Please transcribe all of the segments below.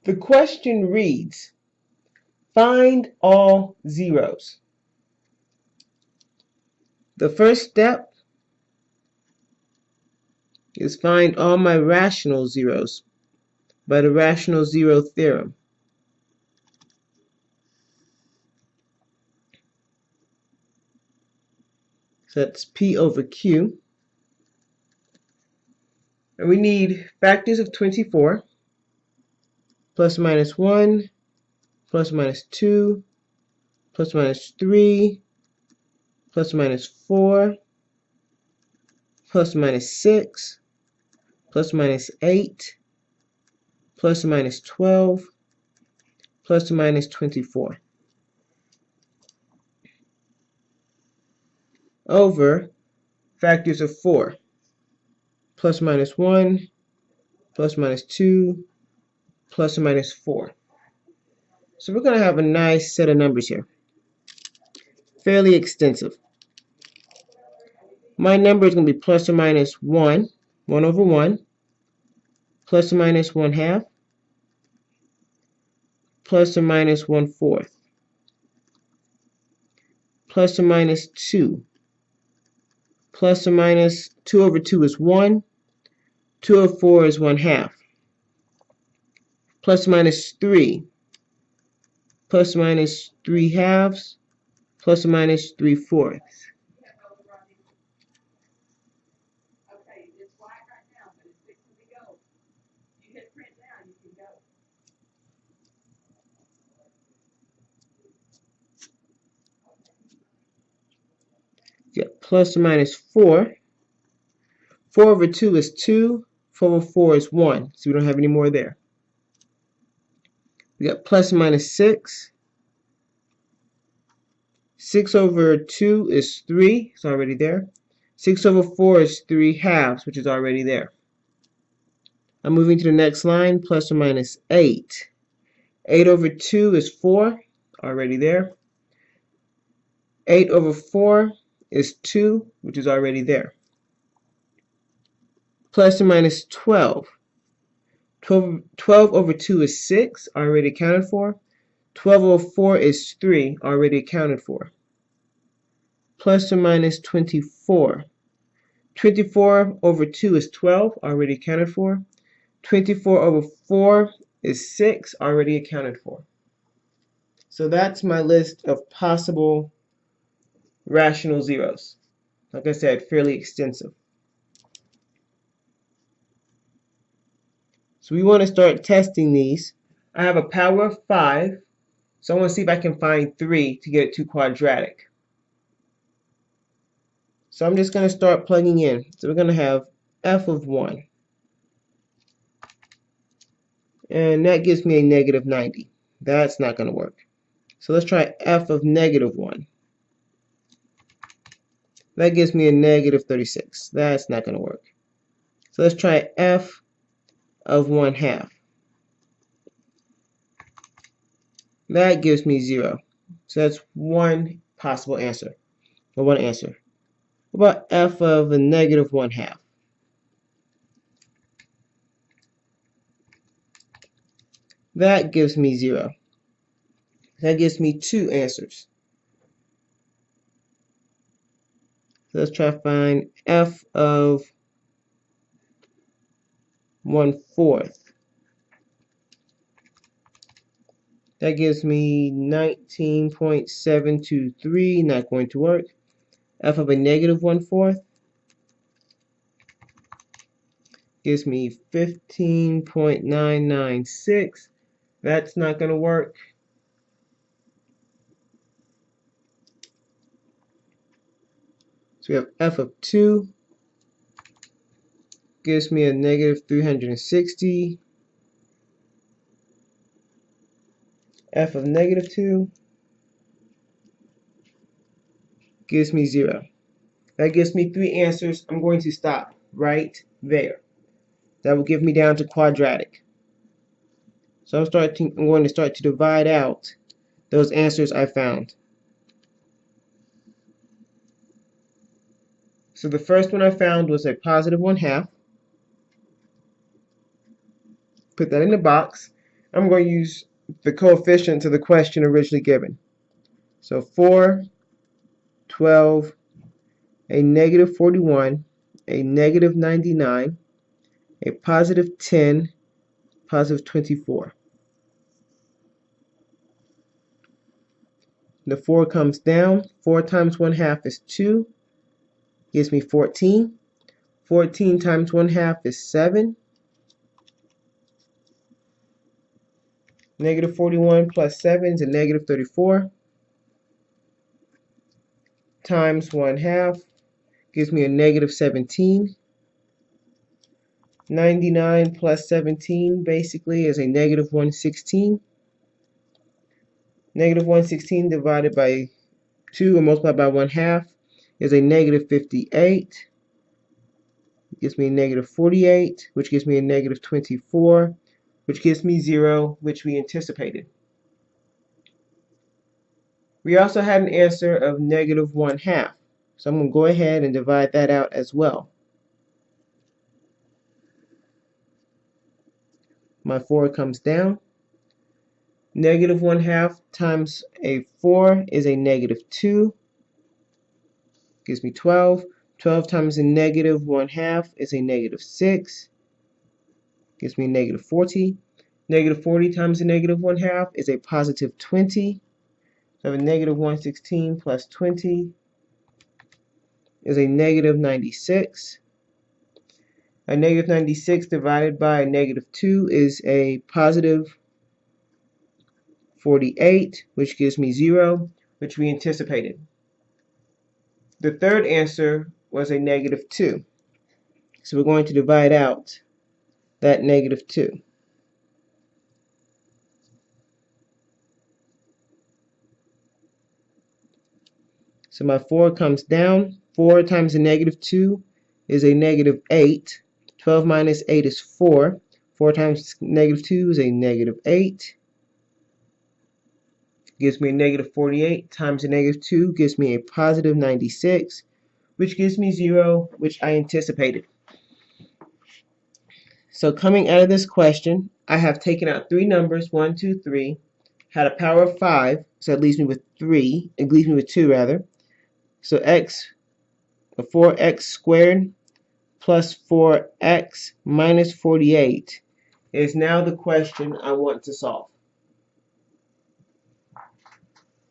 The question reads, find all zeros. The first step is find all my rational zeros by the rational zero theorem. So that's P over Q. And we need factors of 24, plus or minus 1, plus or minus 2, plus or minus 3, plus or minus 4, plus or minus 6, plus or minus 8, plus or minus 12, plus or minus 24. Over factors of 4, plus or minus 1, plus or minus 2, plus or minus 4. So we're going to have a nice set of numbers here. Fairly extensive. My number is going to be plus or minus 1, 1 over 1, plus or minus 1/2, plus or minus 1/4, plus or minus 2, plus or minus 2 over 2 is 1, 2 over 4 is 1/2, plus or minus 3, plus or minus 3/2, plus or minus 3/4. Yeah, plus or minus 4. 4 over 2 is 2. 4 over 4 is 1. So we don't have any more there. We got plus or minus 6. 6 over 2 is 3. It's already there. 6 over 4 is 3/2, which is already there. I'm moving to the next line, plus or minus 8. 8 over 2 is 4. Already there. 8 over 4 is 2, which is already there. Plus or minus 12. 12 over 2 is 6, already accounted for. 12 over 4 is 3, already accounted for. Plus or minus 24. 24 over 2 is 12, already accounted for. 24 over 4 is 6, already accounted for. So that's my list of possible rational zeros. Like I said, fairly extensive. So we want to start testing these. I have a power of 5, so I want to see if I can find 3 to get it to quadratic. So I'm just going to start plugging in. So we're going to have f of 1. And that gives me a negative 90. That's not going to work. So let's try f of negative 1. That gives me a negative 36. That's not going to work. So let's try f of 1/2. That gives me 0. So that's one possible answer, or one answer. What about f of a negative 1/2? That gives me 0. That gives me 2 answers. So let's try to find f of 1/4. That gives me 19.723, not going to work. F of a negative 1/4 gives me 15.996. That's not going to work. So we have f of 2 gives me a negative 360. F of negative 2 gives me 0. That gives me 3 answers. I'm going to stop right there. That will give me down to quadratic. So I'm going to start to divide out those answers I found. So the first one I found was a positive 1/2. Put that in the box. I'm going to use the coefficients of the question originally given. So 4, 12, a negative 41, a negative 99, a positive 10, positive 24. The 4 comes down. 4 times 1/2 is 2, gives me 14. 14 times 1/2 is 7. Negative 41 plus 7 is a negative 34. Times 1/2 gives me a negative 17. 99 plus 17 basically is a negative 116. Negative 116 divided by 2 and multiplied by 1/2 is a negative 58. It gives me a negative 48, which gives me a negative 24, which gives me 0, which we anticipated. We also had an answer of negative 1/2. So I'm going to go ahead and divide that out as well. My 4 comes down. Negative 1/2 times a 4 is a negative 2. Gives me 12. 12 times a negative 1/2 is a negative 6. Gives me negative 40. Negative 40 times a negative 1/2 is a positive 20. So I have a negative 116 plus 20 is a negative 96. A negative 96 divided by a negative 2 is a positive 48, which gives me 0, which we anticipated. The third answer was a negative 2. So we're going to divide out that negative 2. So my 4 comes down. 4 times a negative 2 is a negative 8. 12 minus 8 is 4. 4 times negative 2 is a negative 8. Gives me a negative 48 times a negative 2 gives me a positive 96, which gives me 0, which I anticipated. So coming out of this question, I have taken out 3 numbers, 1, 2, 3, had a power of 5, so it leaves me with 3, it leaves me with 2 rather. So 4x squared plus 4x minus 48 is now the question I want to solve.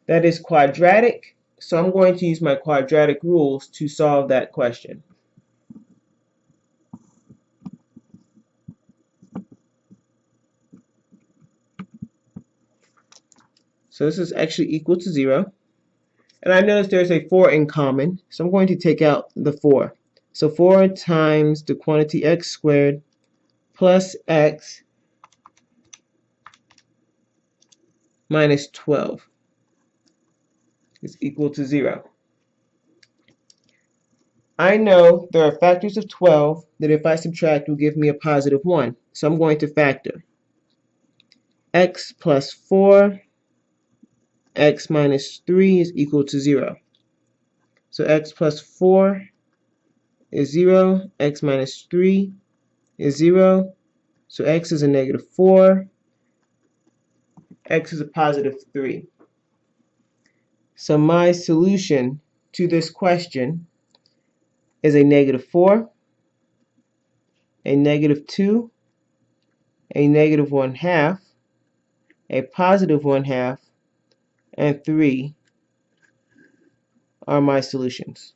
That is quadratic, so I'm going to use my quadratic rules to solve that question. So this is actually equal to 0. And I notice there's a 4 in common, so I'm going to take out the 4. So 4 times the quantity x squared plus x minus 12 is equal to 0. I know there are factors of 12 that if I subtract will give me a positive 1. So I'm going to factor x plus 4, x minus 3 is equal to 0. So x plus 4 is 0, x minus 3 is 0, so x is a negative 4, x is a positive 3. So my solution to this question is a negative 4, a negative 2, a negative 1/2, a positive 1/2, and 3 are my solutions.